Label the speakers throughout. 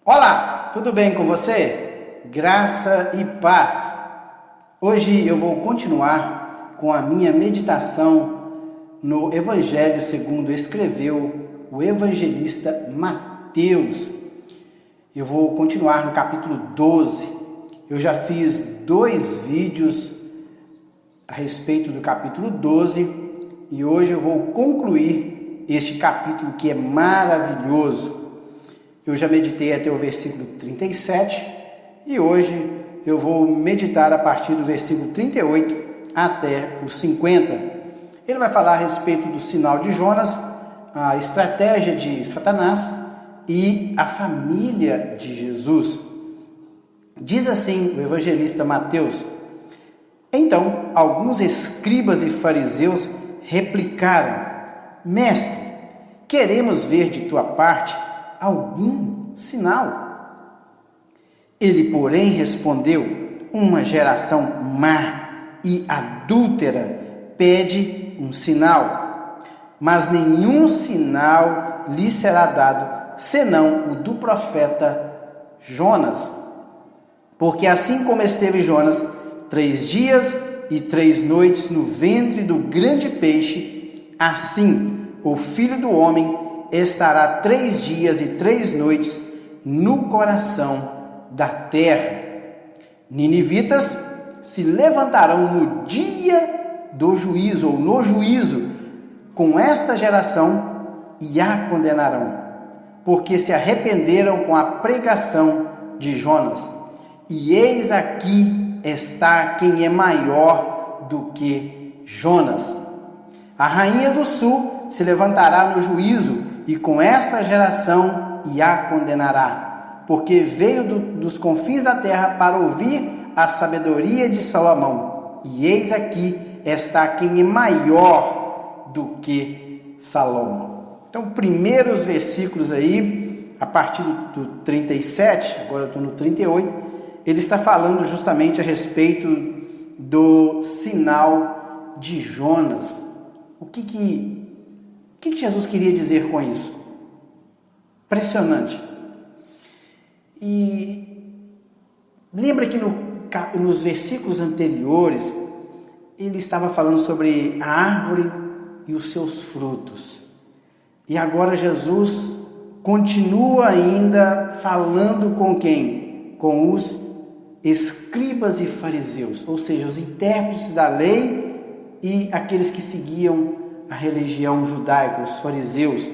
Speaker 1: Olá, tudo bem com você? Graça e paz. Hoje eu vou continuar com a minha meditação no Evangelho segundo escreveu o evangelista Mateus. Eu vou continuar no capítulo 12. Eu já fiz 2 vídeos a respeito do capítulo 12 e hoje eu vou concluir este capítulo que é maravilhoso. Eu já meditei até o versículo 37 e hoje eu vou meditar a partir do versículo 38 até o 50. Ele vai falar a respeito do sinal de Jonas, a estratégia de Satanás e a família de Jesus. Diz assim o evangelista Mateus: Então alguns escribas e fariseus replicaram: Mestre, queremos ver de tua parte algum sinal. Ele, porém, respondeu: Uma geração má e adúltera pede um sinal, mas nenhum sinal lhe será dado, senão o do profeta Jonas. Porque assim como esteve Jonas 3 dias e 3 noites no ventre do grande peixe, assim o Filho do Homem estará 3 dias e 3 noites no coração da terra. Ninivitas se levantarão no dia do juízo, ou no juízo, com esta geração e a condenarão, porque se arrependeram com a pregação de Jonas. E eis aqui está quem é maior do que Jonas. A rainha do sul se levantará no juízo e com esta geração e a condenará, porque veio dos confins da terra para ouvir a sabedoria de Salomão. E eis aqui está quem é maior do que Salomão. Então, primeiros versículos aí, a partir do 37, agora eu estou no 38, ele está falando justamente a respeito do sinal de Jonas. O que Jesus queria dizer com isso? Impressionante. E lembra que nos versículos anteriores, ele estava falando sobre a árvore e os seus frutos. E agora Jesus continua ainda falando com quem? Com os escribas e fariseus, ou seja, os intérpretes da lei e aqueles que seguiam a religião judaica, os fariseus.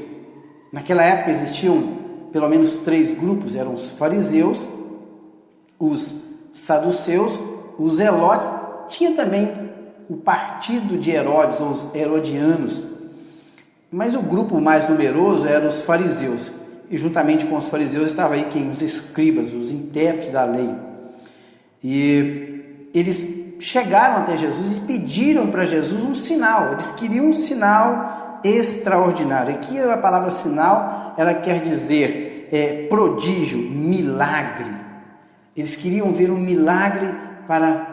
Speaker 1: Naquela época existiam pelo menos 3 grupos: eram os fariseus, os saduceus, os zelotes. Tinha também o partido de Herodes, ou os herodianos, mas o grupo mais numeroso eram os fariseus, e juntamente com os fariseus estavam aí quem? Os escribas, os intérpretes da lei. E eles chegaram até Jesus e pediram para Jesus um sinal. Eles queriam um sinal extraordinário. Aqui a palavra sinal, ela quer dizer prodígio, milagre. Eles queriam ver um milagre para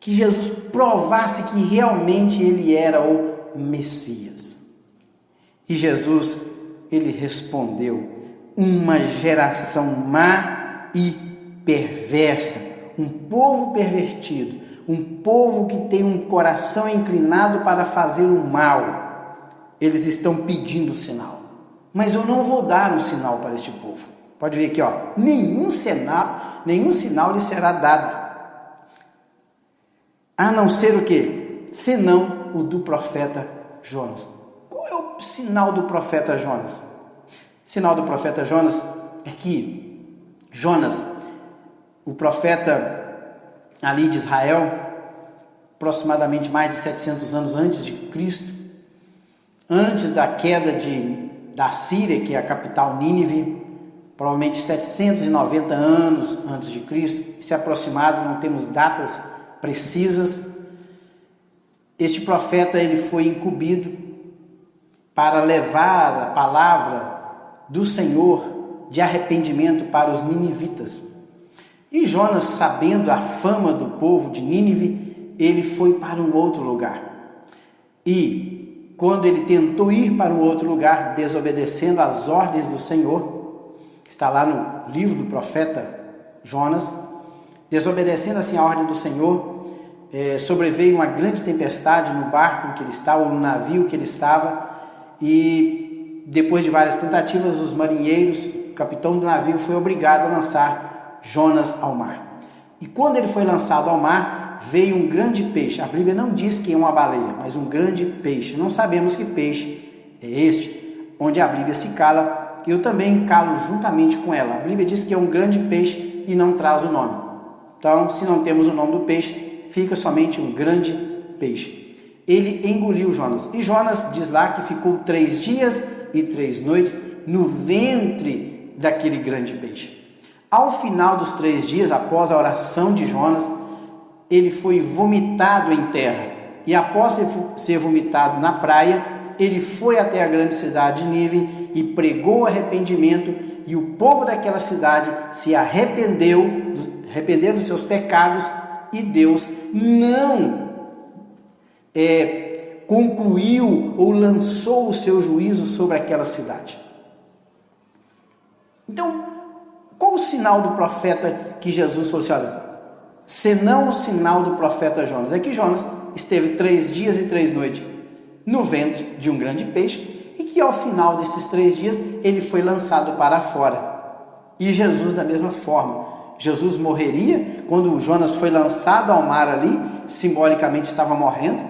Speaker 1: que Jesus provasse que realmente ele era o Messias. E Jesus, ele respondeu: uma geração má e perversa, um povo pervertido, um povo que tem um coração inclinado para fazer o mal. Eles estão pedindo sinal, mas eu não vou dar um sinal para este povo. Pode ver aqui, ó, nenhum sinal lhe será dado, a não ser o quê? Senão o do profeta Jonas. Qual é o sinal do profeta Jonas? O sinal do profeta Jonas é que Jonas, o profeta ali de Israel, aproximadamente mais de 700 anos antes de Cristo, antes da queda da Síria, que é a capital Nínive, provavelmente 790 anos antes de Cristo, se aproximado, não temos datas precisas. Este profeta, ele foi incumbido para levar a palavra do Senhor de arrependimento para os ninivitas. E Jonas, sabendo a fama do povo de Nínive, ele foi para um outro lugar. E quando ele tentou ir para um outro lugar, desobedecendo às ordens do Senhor, que está lá no livro do profeta Jonas, desobedecendo assim a ordem do Senhor, sobreveio uma grande tempestade no barco em que ele estava, ou no navio que ele estava, e depois de várias tentativas, os marinheiros, o capitão do navio foi obrigado a lançar Jonas ao mar. E quando ele foi lançado ao mar, veio um grande peixe. A Bíblia não diz que é uma baleia, mas um grande peixe. Não sabemos que peixe é este, onde a Bíblia se cala, eu também calo juntamente com ela. A Bíblia diz que é um grande peixe e não traz o nome. Então, se não temos o nome do peixe, fica somente um grande peixe. Ele engoliu Jonas. E Jonas diz lá que ficou 3 dias e 3 noites no ventre daquele grande peixe. Ao final dos 3 dias, após a oração de Jonas, ele foi vomitado em terra. E após ser vomitado na praia, ele foi até a grande cidade de Nínive e pregou arrependimento. E o povo daquela cidade se arrependeram dos seus pecados, e Deus não concluiu ou lançou o seu juízo sobre aquela cidade. Então, qual o sinal do profeta que Jesus falou assim, olha, senão o sinal do profeta Jonas? É que Jonas esteve 3 dias e 3 noites no ventre de um grande peixe, e que ao final desses 3 dias ele foi lançado para fora. E Jesus da mesma forma. Jesus morreria quando Jonas foi lançado ao mar ali, simbolicamente estava morrendo.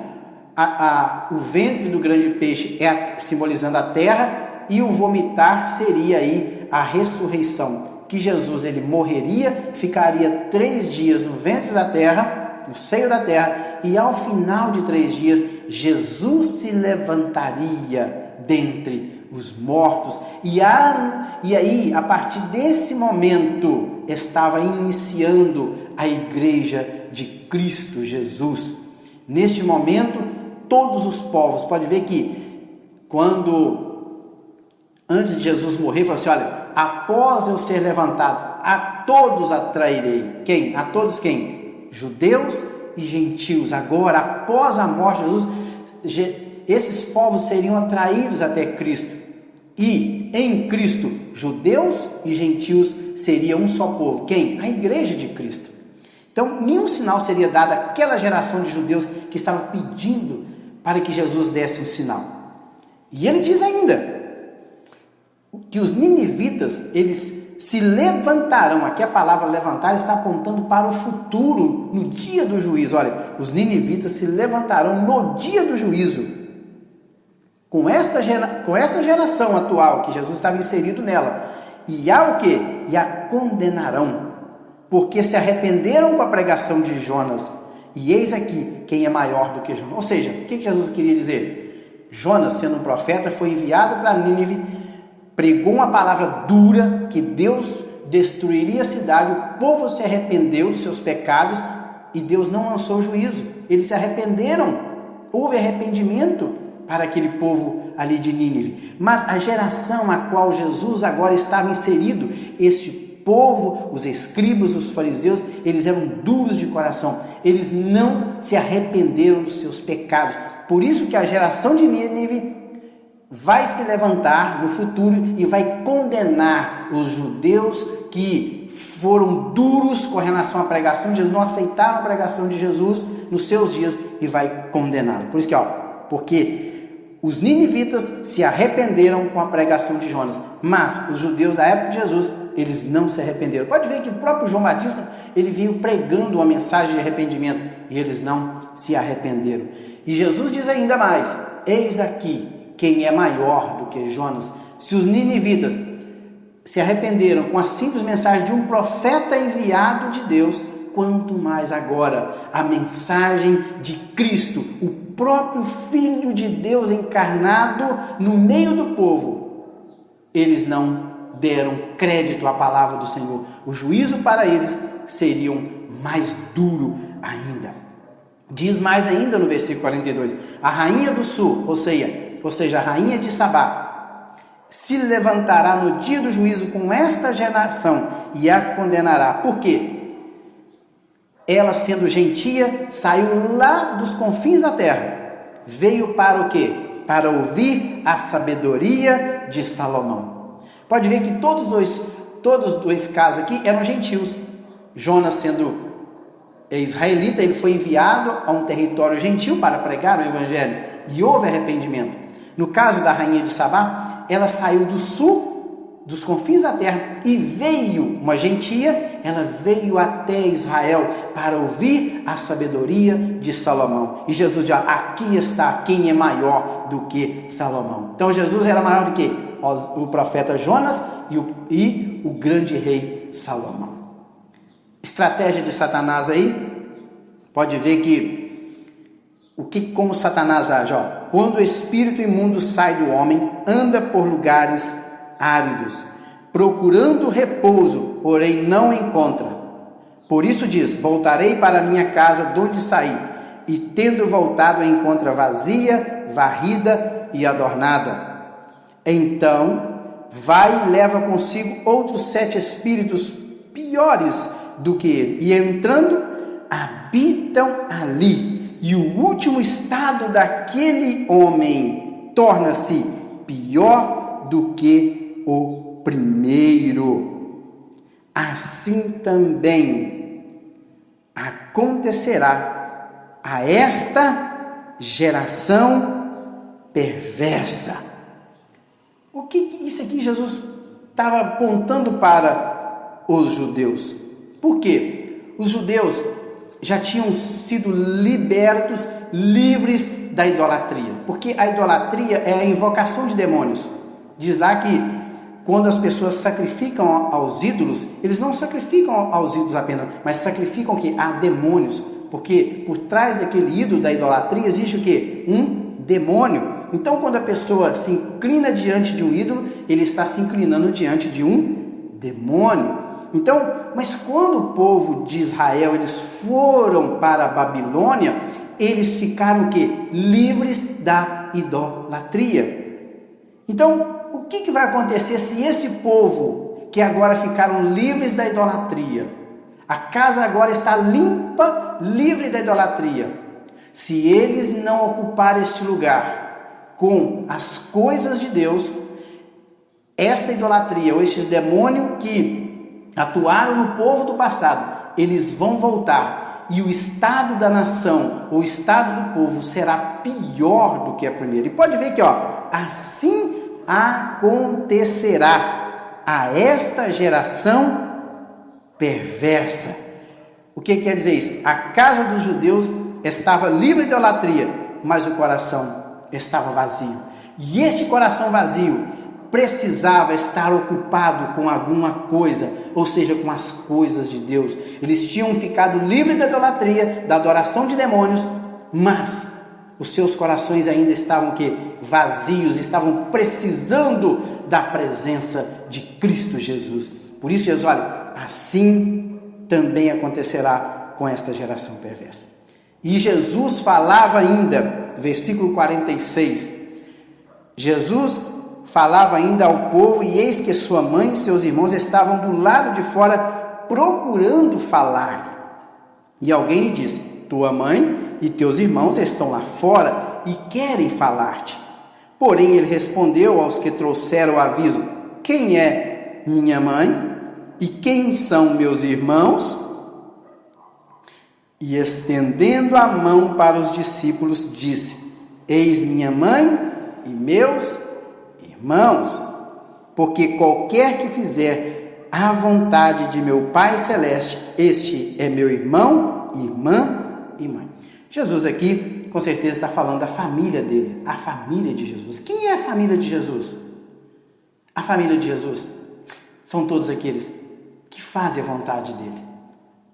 Speaker 1: O ventre do grande peixe simbolizando a terra, e o vomitar seria aí a ressurreição, que Jesus ele morreria, ficaria 3 dias no ventre da terra, no seio da terra, e ao final de 3 dias Jesus se levantaria dentre os mortos, e aí, a partir desse momento, estava iniciando a igreja de Cristo Jesus. Neste momento, todos os povos, pode ver que, antes de Jesus morrer, falou assim, olha, após eu ser levantado, a todos atrairei. Quem? A todos quem? Judeus e gentios. Agora, após a morte de Jesus, esses povos seriam atraídos até Cristo. E em Cristo, judeus e gentios seriam um só povo. Quem? A igreja de Cristo. Então, nenhum sinal seria dado àquela geração de judeus que estava pedindo para que Jesus desse um sinal. E ele diz ainda que os ninivitas, eles se levantarão. Aqui a palavra levantar está apontando para o futuro, no dia do juízo. Olha, os ninivitas se levantarão no dia do juízo. Com essa geração atual, que Jesus estava inserido nela, e a o quê? E a condenarão, porque se arrependeram com a pregação de Jonas, e eis aqui quem é maior do que Jonas. Ou seja, o que Jesus queria dizer? Jonas, sendo um profeta, foi enviado para Nínive, pregou uma palavra dura, que Deus destruiria a cidade, o povo se arrependeu dos seus pecados, e Deus não lançou juízo, eles se arrependeram, houve arrependimento para aquele povo ali de Nínive. Mas a geração a qual Jesus agora estava inserido, este povo, os escribas, os fariseus, eles eram duros de coração, eles não se arrependeram dos seus pecados. Por isso que a geração de Nínive vai se levantar no futuro e vai condenar os judeus que foram duros com relação à pregação de Jesus, não aceitaram a pregação de Jesus nos seus dias, e vai condená-lo. Por isso que, porque os ninivitas se arrependeram com a pregação de Jonas, mas os judeus da época de Jesus, eles não se arrependeram. Pode ver que o próprio João Batista, ele veio pregando uma mensagem de arrependimento, e eles não se arrependeram. E Jesus diz ainda mais, eis aqui quem é maior do que Jonas. Se os ninivitas se arrependeram com a simples mensagem de um profeta enviado de Deus, quanto mais agora a mensagem de Cristo, o próprio Filho de Deus encarnado no meio do povo. Eles não deram crédito à palavra do Senhor. O juízo para eles seria mais duro ainda. Diz mais ainda no versículo 42, a rainha do sul, ou seja, a rainha de Sabá, se levantará no dia do juízo com esta geração e a condenará. Por quê? Ela, sendo gentia, saiu lá dos confins da terra. Veio para o quê? Para ouvir a sabedoria de Salomão. Pode ver que todos todos os dois casos aqui eram gentios. Jonas, sendo israelita, ele foi enviado a um território gentil para pregar o evangelho, e houve arrependimento. No caso da rainha de Sabá, ela saiu do sul, dos confins da terra, e veio uma gentia, ela veio até Israel para ouvir a sabedoria de Salomão. E Jesus diz: aqui está quem é maior do que Salomão. Então Jesus era maior do que o profeta Jonas e o grande rei Salomão. Estratégia de Satanás aí, pode ver que como Satanás age, quando o espírito imundo sai do homem, anda por lugares áridos, procurando repouso, porém não encontra. Por isso diz: voltarei para a minha casa de onde saí, e tendo voltado a encontra vazia, varrida e adornada. Então vai e leva consigo outros 7 espíritos piores do que ele, e entrando, habitam ali, e o último estado daquele homem torna-se pior do que o primeiro. Assim também acontecerá a esta geração perversa. O que isso aqui Jesus estava apontando para os judeus? Por quê? Os judeus já tinham sido libertos, livres da idolatria. Porque a idolatria é a invocação de demônios. Diz lá que quando as pessoas sacrificam aos ídolos, eles não sacrificam aos ídolos apenas, mas sacrificam o quê? A demônios. Porque por trás daquele ídolo da idolatria existe o quê? Um demônio. Então, quando a pessoa se inclina diante de um ídolo, ele está se inclinando diante de um demônio. Então, mas quando o povo de Israel, eles foram para a Babilônia, eles ficaram o quê? Livres da idolatria. Então, o que vai acontecer se esse povo, que agora ficaram livres da idolatria, a casa agora está limpa, livre da idolatria, se eles não ocuparem este lugar com as coisas de Deus, esta idolatria ou estes demônios que atuaram no povo do passado, eles vão voltar, e o estado da nação, o estado do povo será pior do que a primeira. E pode ver que assim acontecerá a esta geração perversa. O que quer dizer isso? A casa dos judeus estava livre de idolatria, mas o coração estava vazio. E este coração vazio precisava estar ocupado com alguma coisa, ou seja, com as coisas de Deus. Eles tinham ficado livres da idolatria, da adoração de demônios, mas os seus corações ainda estavam vazios, estavam precisando da presença de Cristo Jesus. Por isso Jesus, olha, assim também acontecerá com esta geração perversa. E Jesus falava ainda, versículo 46, Jesus falava ainda ao povo, e eis que sua mãe e seus irmãos estavam do lado de fora procurando falar-lhe. E alguém lhe disse: tua mãe e teus irmãos estão lá fora e querem falar-te. Porém ele respondeu aos que trouxeram o aviso: quem é minha mãe e quem são meus irmãos? E estendendo a mão para os discípulos, disse: eis minha mãe e meus irmãos, porque qualquer que fizer a vontade de meu Pai Celeste, este é meu irmão, irmã e mãe. Jesus aqui, com certeza, está falando da família dele, a família de Jesus. Quem é a família de Jesus? A família de Jesus são todos aqueles que fazem a vontade dele,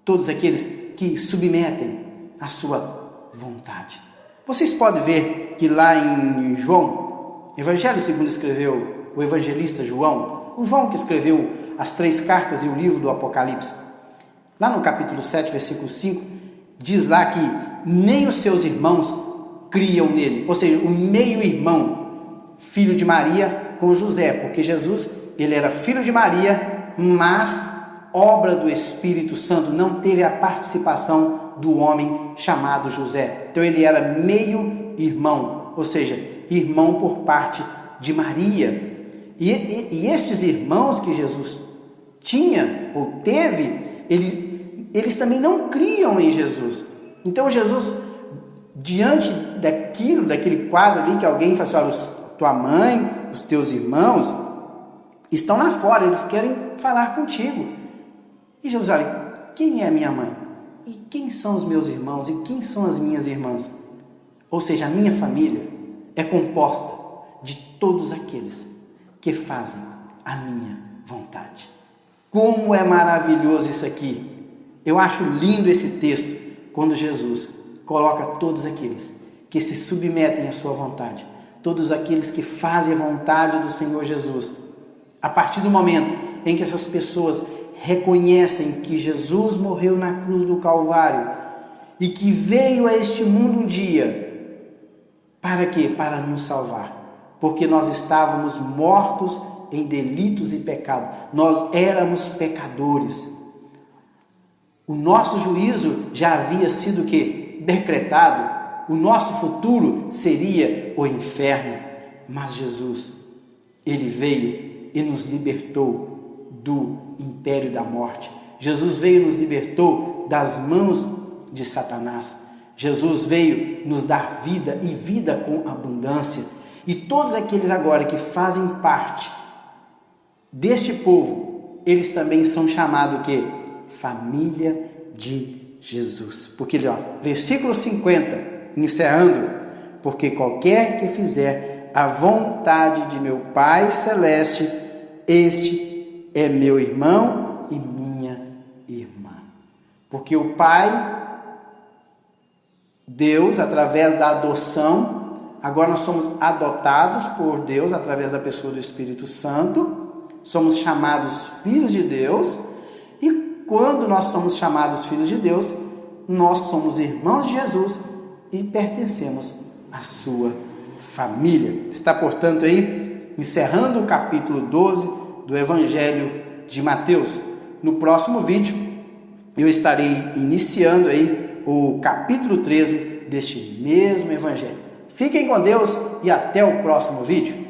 Speaker 1: todos aqueles que submetem a sua vontade. Vocês podem ver que lá em João, Evangelho segundo escreveu o evangelista João, o João que escreveu as 3 cartas e o livro do Apocalipse, lá no capítulo 7, versículo 5, diz lá que nem os seus irmãos criam nele, ou seja, o meio-irmão, filho de Maria com José, porque Jesus, ele era filho de Maria, mas obra do Espírito Santo, não teve a participação do homem chamado José. Então ele era meio-irmão, ou seja, irmão por parte de Maria. E estes irmãos que Jesus tinha ou teve, eles também não criam em Jesus. Então Jesus, diante daquele quadro ali que alguém fala assim, olha, tua mãe, os teus irmãos estão lá fora, eles querem falar contigo. E Jesus, olha, quem é a minha mãe? E quem são os meus irmãos? E quem são as minhas irmãs? Ou seja, a minha família é composta de todos aqueles que fazem a minha vontade. Como é maravilhoso isso aqui! Eu acho lindo esse texto, quando Jesus coloca todos aqueles que se submetem à sua vontade, todos aqueles que fazem a vontade do Senhor Jesus. A partir do momento em que essas pessoas reconhecem que Jesus morreu na cruz do Calvário e que veio a este mundo um dia, para quê? Para nos salvar, porque nós estávamos mortos em delitos e pecado, nós éramos pecadores. O nosso juízo já havia sido decretado, o nosso futuro seria o inferno, mas Jesus, ele veio e nos libertou do império da morte. Jesus veio e nos libertou das mãos de Satanás. Jesus veio nos dar vida e vida com abundância. E todos aqueles agora que fazem parte deste povo, eles também são chamados família de Jesus. Porque, versículo 50, encerrando, porque qualquer que fizer a vontade de meu Pai Celeste, este é meu irmão e minha irmã. Porque o Pai, Deus, através da adoção, agora nós somos adotados por Deus através da pessoa do Espírito Santo, somos chamados filhos de Deus, e quando nós somos chamados filhos de Deus, nós somos irmãos de Jesus e pertencemos à sua família. Está, portanto, aí, encerrando o capítulo 12 do Evangelho de Mateus. No próximo vídeo, eu estarei iniciando aí o capítulo 13 deste mesmo Evangelho. Fiquem com Deus e até o próximo vídeo.